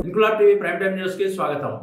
Inquilab TV prime time news కి స్వాగతం.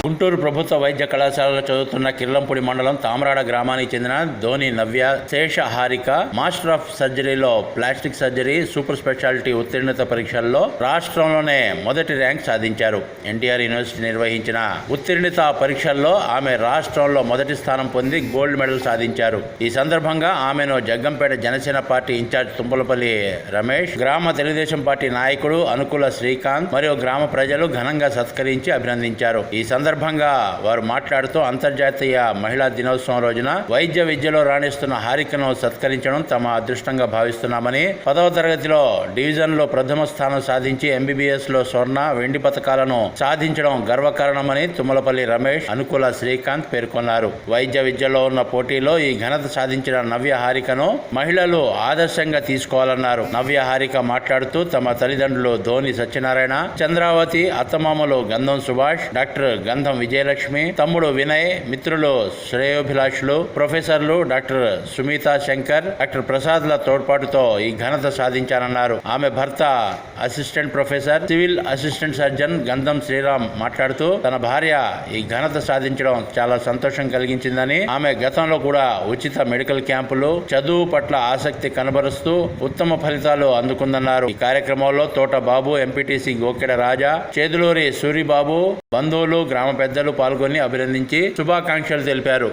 గుంటూరు ప్రభుత్వ వైద్య కళాశాలలో చదువుతున్న కిర్లంపూడి మండలం తామరాడ గ్రామానికి చెందిన ధోని నవ్య శేష హారిక మాస్టర్ ఆఫ్ సర్జరీలో ప్లాస్టిక్ సర్జరీ సూపర్ స్పెషాలిటీ ఉత్తీర్ణత పరీక్షల్లో రాష్ట్రంలోనే మొదటి ర్యాంక్ సాధించారు. ఎన్టీఆర్ యూనివర్సిటీ నిర్వహించిన ఉత్తీర్ణత పరీక్షల్లో ఆమె రాష్ట్రంలో మొదటి స్థానం పొంది గోల్డ్ మెడల్ సాధించారు. ఈ సందర్భంగా ఆమెను జగ్గంపేట జనసేన పార్టీ ఇన్ఛార్జ్ తుంపలపల్లి రమేష్, గ్రామ తెలుగుదేశం పార్టీ నాయకుడు అనుకుల శ్రీకాంత్ మరియు గ్రామ ప్రజలు ఘనంగా సత్కరించి అభినందించారు. ఈ సందర్భంగా వారు మాట్లాడుతూ అంతర్జాతీయ మహిళా దినోత్సవం రోజున వైద్య విద్యలో రాణిస్తున్న హారికను సత్కరించడం తమ అదృష్టంగా భావిస్తున్నామని, 10వ తరగతిలో డివిజన్ లో ప్రథమ స్థానం సాధించి ఎంబీబీఎస్ లో స్వర్ణ, వెండి పథకాలను సాధించడం గర్వకారణమని తుమ్మలపల్లి రమేష్, అనుకుల శ్రీకాంత్ పేర్కొన్నారు. వైద్య విద్యలో ఉన్న పోటీలో ఈ ఘనత సాధించిన నవ్య హారికను మహిళలు ఆదర్శంగా తీసుకోవాలన్నారు. నవ్య హారిక మాట్లాడుతూ తమ తల్లిదండ్రులు ధోని సత్యనారాయణ, చంద్రావతి, అత్తమామలు గంధం సుభాష్, డాక్టర్ గంధం విజయలక్ష్మి, తమ్ముడు వినయ్, మిత్రులు శ్రేయోభిలాషులు, ప్రొఫెసర్లు డాక్టర్ సుమితా శంకర్, డాక్టర్ ప్రసాద్ల తోడ్పాటుతో ఈ ఘనత సాధించారన్నారు. ఆమె భర్త assistant professor, civil assistant surgeon గంధం శ్రీరామ్ మాట్లాడుతూ తన భార్య ఈ ఘనత సాధించడం చాలా సంతోషం కలిగించిందని, ఆమె గతంలో కూడా ఉచిత మెడికల్ క్యాంపులు, చదువు పట్ల ఆసక్తి కనబరుస్తూ ఉత్తమ ఫలితాలు అందుకుందన్నారు. ఈ కార్యక్రమంలో తోట బాబు, ఎంపీటీసీ గోకెడ రాజా, చేదులూరి సూరిబాబు, బంధువులు, గ్రామ పెద్దలు పాల్గొని అభినందించి శుభాకాంక్షలు తెలిపారు.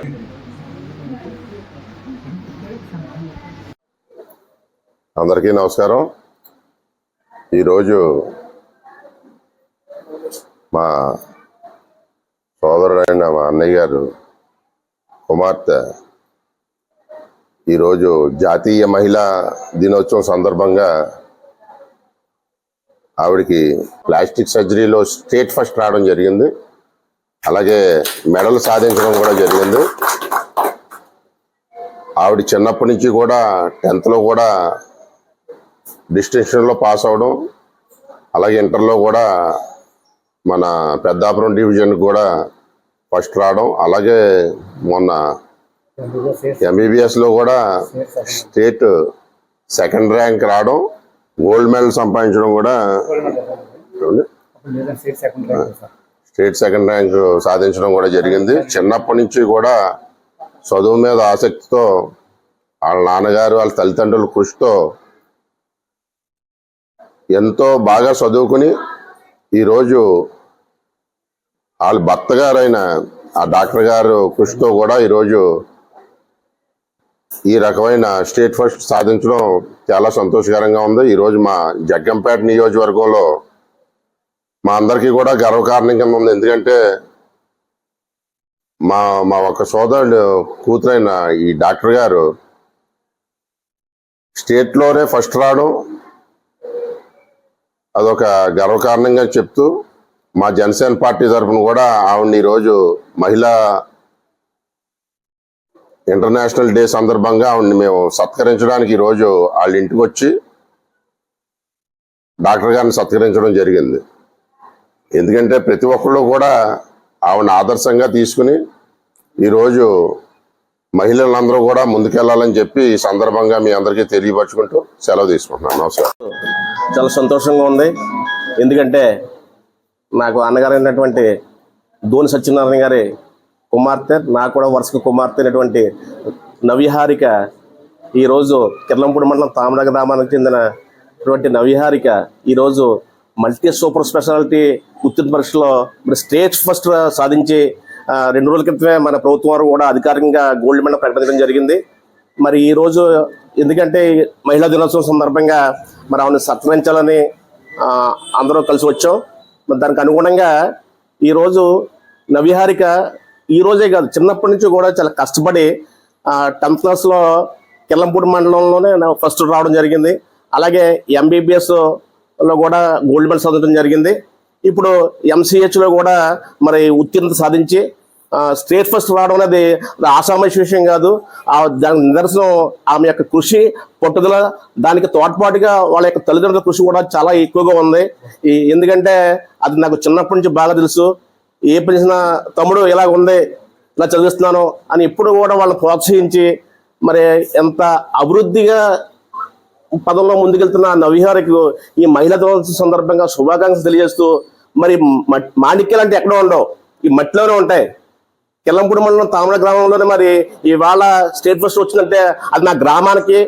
అందరికీ నమస్కారం. ఈరోజు మా సోదరుడైన మా అన్నయ్య గారు కుమార్తె ఈరోజు జాతీయ మహిళా దినోత్సవం సందర్భంగా ఆవిడకి ప్లాస్టిక్ సర్జరీలో స్టేట్ ఫస్ట్ రావడం జరిగింది. అలాగే మెడల్ సాధించడం కూడా జరిగింది. ఆవిడ చిన్నప్పటి నుంచి కూడా 10th లో కూడా డిస్టింక్షన్లో పాస్ అవడం, అలాగే ఇంటర్లో కూడా మన పెద్దాపురం డివిజన్ కూడా ఫస్ట్ రావడం, అలాగే మొన్న ఎంబీబీఎస్లో కూడా స్టేట్ సెకండ్ ర్యాంక్ రావడం, గోల్డ్ మెడల్ సంపాదించడం కూడా స్టేట్ సెకండ్ ర్యాంక్ సాధించడం కూడా జరిగింది. చిన్నప్పటి నుంచి కూడా చదువు మీద ఆసక్తితో వాళ్ళ నాన్నగారు, వాళ్ళ తల్లిదండ్రుల కృషితో ఎంతో బాగా చదువుకుని ఈరోజు వాళ్ళ భర్త గారైన ఆ డాక్టర్ గారు కృషితో కూడా ఈరోజు ఈ రకమైన స్టేట్ ఫస్ట్ సాధించడం చాలా సంతోషకరంగా ఉంది. ఈరోజు మా జగ్గంపేట నియోజకవర్గంలో మా అందరికీ కూడా గర్వకారణంగా ఉంది. ఎందుకంటే మా ఒక సోదరుడు కూతురైన ఈ డాక్టర్ గారు స్టేట్లోనే ఫస్ట్ రావడం అదొక గర్వకారణంగా చెప్తూ మా జనసేన పార్టీ తరఫున కూడా ఆవిడని ఈరోజు మహిళా ఇంటర్నేషనల్ డే సందర్భంగా ఆవిడని మేము సత్కరించడానికి ఈరోజు వాళ్ళ ఇంటికి వచ్చి డాక్టర్ గారిని సత్కరించడం జరిగింది. ఎందుకంటే ప్రతి ఒక్కళ్ళు కూడా ఆవిడని ఆదర్శంగా తీసుకుని ఈరోజు మహిళలందరూ కూడా ముందుకెళ్లాలని చెప్పి ఈ సందర్భంగా మీ అందరికీ తెలియపరచుకుంటూ సెలవు తీసుకుంటున్నాను. నమస్కారం. చాలా సంతోషంగా ఉంది. ఎందుకంటే నాకు అన్నగారు అయినటువంటి ధోని సత్యనారాయణ గారి కుమార్తె, నాకు కూడా వరుసగా కుమార్తె అయినటువంటి నవ్యహారిక ఈరోజు కిర్లంపూడి మండలం తామరాడ గ్రామానికి చెందినటువంటి నవ్యహారిక ఈరోజు మల్టీ సూపర్ స్పెషాలిటీ ఉత్తీర్ణ పరీక్షలో స్టేట్ ఫస్ట్ సాధించి 2 రోజుల క్రితమే మన ప్రభుత్వం వారు కూడా అధికారికంగా గోల్డ్ మెడల్ ప్రకటించడం జరిగింది. మరి ఈరోజు ఎందుకంటే మహిళా దినోత్సవం సందర్భంగా మరి ఆమెను సత్కరించాలని అందరూ కలిసి వచ్చాం. మరి దానికి అనుగుణంగా ఈరోజు నవ్యహారిక ఈరోజే కాదు, చిన్నప్పటి నుంచి కూడా చాలా కష్టపడి 10th క్లాస్లో కిర్లంపూడి మండలంలోనే ఫస్ట్ రావడం జరిగింది. అలాగే ఎంబీబీఎస్లో కూడా గోల్డ్ మెడల్ సాధించడం జరిగింది. ఇప్పుడు ఎంసీహెచ్లో కూడా మరి ఉత్తీర్ణత సాధించి స్టేట్ ఫస్ట్ రావడం అనేది అది ఆషామాషి విషయం కాదు. దాని నిదర్శనం ఆమె యొక్క కృషి, పట్టుదల, దానికి తోడ్పాటుగా వాళ్ళ యొక్క తల్లిదండ్రుల కృషి కూడా చాలా ఎక్కువగా ఉంది. ఎందుకంటే అది నాకు చిన్నప్పటి నుంచి బాగా తెలుసు. ఏ పని చేసినా తమ్ముడు ఇలా ఉంది, ఇలా చదివిస్తున్నాను అని ఎప్పుడు కూడా వాళ్ళని ప్రోత్సహించి మరి ఎంత అభివృద్ధిగా పదంలో ముందుకెళ్తున్న నవ్యహారికి ఈ మహిళా దినోత్సవం సందర్భంగా శుభాకాంక్షలు తెలియజేస్తూ, మరి మాణిక్యాలు అంటే ఎక్కడో ఉండవు, ఈ మట్టిలోనే ఉంటాయి. కిల్లంపూడి మండలం తామర గ్రామంలోనే మరి ఇవాళ స్టేట్ ఫస్ట్ వచ్చిందంటే అది నా గ్రామానికి,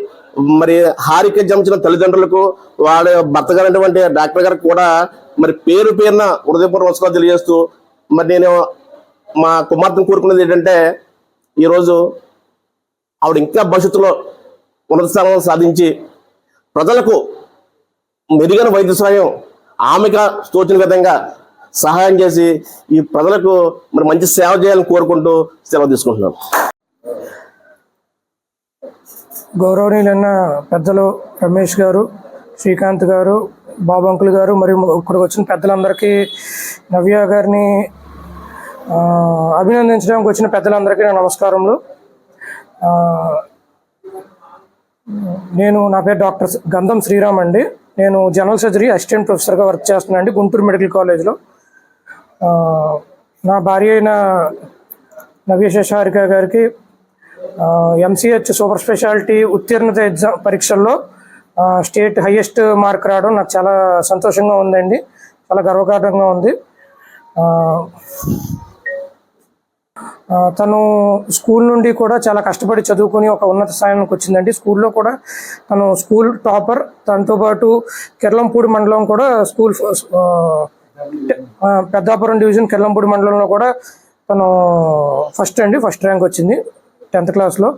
మరి హారిక జమించిన తల్లిదండ్రులకు, వాళ్ళ భర్త గారైనటువంటి డాక్టర్ గారికి కూడా మరి పేరు పేరున హృదయపూర్వక నమస్కారాలు తెలియజేస్తూ, మరి నేను మా కుమార్తెను కోరుకునేది ఏంటంటే ఈరోజు ఆవిడ ఇంకా భవిష్యత్తులో ఉన్నత స్థానం సాధించి ప్రజలకు మెరుగైన వైద్య సహాయం ఆమెగా తోచిన విధంగా సహాయం చేసి ఈ ప్రజలకు మరి మంచి సేవ చేయాలని కోరుకుంటూ సెలవు తీసుకుంటున్నాను. గౌరవనీయులైన పెద్దలు రమేష్ గారు, శ్రీకాంత్ గారు, బాబు అంకుల్ గారు, మరియు ఇక్కడికి వచ్చిన పెద్దలందరికీ, నవ్య గారిని అభినందించడానికి వచ్చిన పెద్దలందరికీ నా నమస్కారములు. నా పేరు డాక్టర్ గంధం శ్రీరామ్ అండి. నేను జనరల్ సర్జరీ అసిస్టెంట్ ప్రొఫెసర్గా వర్క్ చేస్తున్నాను అండి గుంటూరు మెడికల్ కాలేజ్లో. నా భార్య అయిన నవ్యశేష హారిక గారికి ఎంసీహెచ్ సూపర్ స్పెషాలిటీ ఉత్తీర్ణత ఎగ్జామ్ పరీక్షల్లో స్టేట్ హైయెస్ట్ మార్క్ రావడం నాకు చాలా సంతోషంగా ఉందండి, చాలా గర్వకారణంగా ఉంది. తను స్కూల్ నుండి కూడా చాలా కష్టపడి చదువుకొని ఒక ఉన్నత స్థానానికి వచ్చిందండి. స్కూల్లో కూడా తను స్కూల్ టాపర్, దాంతోపాటు కిర్లంపూడి మండలం కూడా స్కూల్ పెద్దాపురం డివిజన్ కిర్లంపూడి మండలంలో కూడా తను ఫస్ట్ ర్యాంక్ వచ్చింది 10th క్లాస్లో.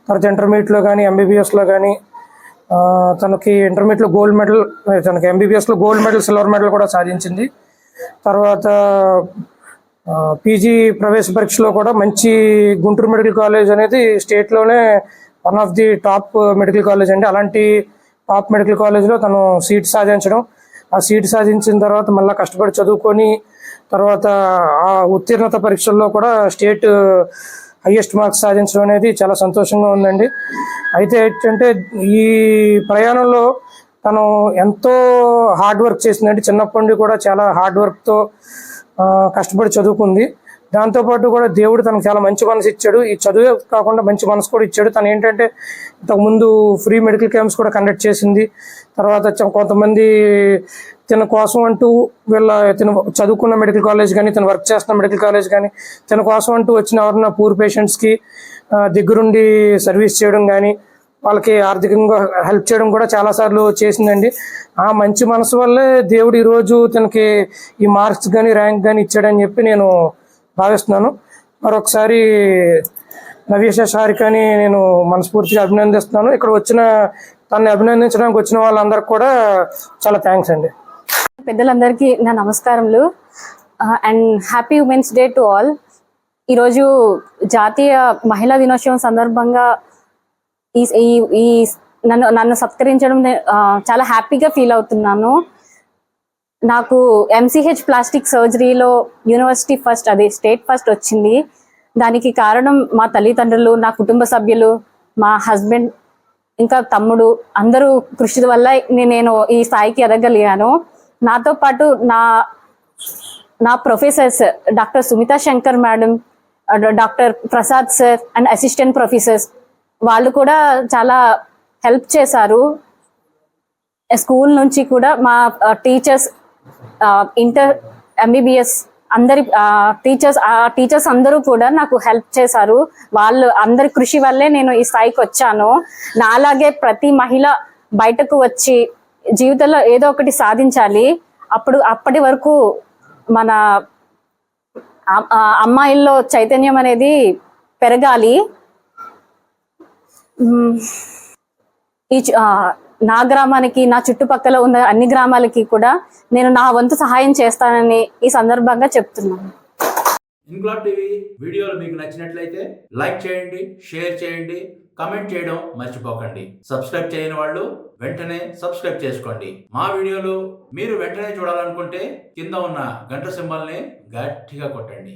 తర్వాత ఇంటర్మీడియట్లో కానీ ఎంబీబీఎస్లో కానీ తనకి ఇంటర్మీడియట్లో గోల్డ్ మెడల్, తనకి ఎంబీబీఎస్లో గోల్డ్ మెడల్, సిల్వర్ మెడల్ కూడా సాధించింది. తర్వాత పీజీ ప్రవేశ పరీక్షలో కూడా మంచి గుంటూరు మెడికల్ కాలేజ్ అనేది స్టేట్లోనే one of the top medical college అండి. అలాంటి టాప్ మెడికల్ కాలేజ్లో తను సీట్ సాధించడం, ఆ సీట్ సాధించిన తర్వాత మళ్ళీ కష్టపడి చదువుకొని తర్వాత ఆ ఉత్తీర్ణత పరీక్షల్లో కూడా స్టేట్ హైయెస్ట్ మార్క్స్ సాధించడం అనేది చాలా సంతోషంగా ఉందండి. అయితే ఏంటంటే ఈ ప్రయాణంలో తను ఎంతో హార్డ్ వర్క్ చేసిందండి. చిన్నప్పటి నుండి కూడా చాలా హార్డ్ వర్క్తో కష్టపడి చదువుకుంది. దాంతోపాటు కూడా దేవుడు తనకు చాలా మంచి మనసు ఇచ్చాడు. ఈ చదువే కాకుండా మంచి మనసు కూడా ఇచ్చాడు. తను ఏంటంటే ఇంతకుముందు ఫ్రీ మెడికల్ క్యాంప్స్ కూడా కండక్ట్ చేసింది. తర్వాత కొంతమంది తన కోసం అంటూ తను చదువుకున్న మెడికల్ కాలేజ్ కానీ, తను వర్క్ చేస్తున్న మెడికల్ కాలేజ్ కానీ, తన కోసం అంటూ వచ్చిన ఎవరన్నా పూర్ పేషెంట్స్కి దగ్గరుండి సర్వీస్ చేయడం కానీ, వాళ్ళకి ఆర్థికంగా హెల్ప్ చేయడం కూడా చాలాసార్లు చేసిందండి. ఆ మంచి మనసు వల్లే దేవుడు ఈరోజు తనకి ఈ మార్క్స్ కానీ ర్యాంక్ కానీ ఇచ్చాడని చెప్పి నేను భావిస్తున్నాను. మరొకసారి నవ్యశేష హారికని నేను మనస్ఫూర్తిగా అభినందిస్తున్నాను. ఇక్కడ తనని అభినందించడానికి వచ్చిన వాళ్ళందరికీ కూడా చాలా థ్యాంక్స్ అండి. పెద్దలందరికీ నా నమస్కారములు and happy women's day to all. ఈరోజు జాతీయ మహిళా దినోత్సవం సందర్భంగా ఈ నన్ను సత్కరించడం చాలా హ్యాపీగా ఫీల్ అవుతున్నాను. నాకు ఎంసీహెచ్ ప్లాస్టిక్ సర్జరీలో యూనివర్సిటీ ఫస్ట్, అదే స్టేట్ ఫస్ట్ వచ్చింది. దానికి కారణం మా తల్లిదండ్రులు, నా కుటుంబ సభ్యులు, మా హస్బెండ్, ఇంకా తమ్ముడు అందరూ కృషి వల్ల నేను ఈ స్థాయికి ఎదగలిగాను. నాతో పాటు నా professors doctor Sumitra Shankar madam, doctor Prasad sir and assistant professors, వాళ్ళు కూడా చాలా హెల్ప్ చేశారు. స్కూల్ నుంచి కూడా మా టీచర్స్, ఇంటర్ ఎంబీబీఎస్ అందరి టీచర్స్ అందరూ కూడా నాకు హెల్ప్ చేశారు. వాళ్ళు అందరి కృషి వల్లే నేను ఈ స్థాయికి వచ్చాను. నాలాగే ప్రతి మహిళ బయటకు వచ్చి జీవితంలో ఏదో ఒకటి సాధించాలి. అప్పటి వరకు మన అమ్మాయిల్లో చైతన్యం అనేది పెరగాలి. నా గ్రామానికి, నా చుట్టుపక్కల ఉన్న అన్ని గ్రామాలకి కూడా నేను నా వంతు సహాయం చేస్తానని ఈ సందర్భంగా చెప్తున్నాను. ఇన్క్లాబ్ టీవీ వీడియోలు మీకు నచ్చినట్లయితే లైక్ చేయండి, షేర్ చేయండి, కమెంట్ చేయడం మర్చిపోకండి. సబ్స్క్రైబ్ చేయని వాళ్ళు వెంటనే సబ్స్క్రైబ్ చేసుకోండి. మా వీడియోలు మీరు వెంటనే చూడాలనుకుంటే కింద ఉన్న గంట సింబల్ని గట్టిగా కొట్టండి.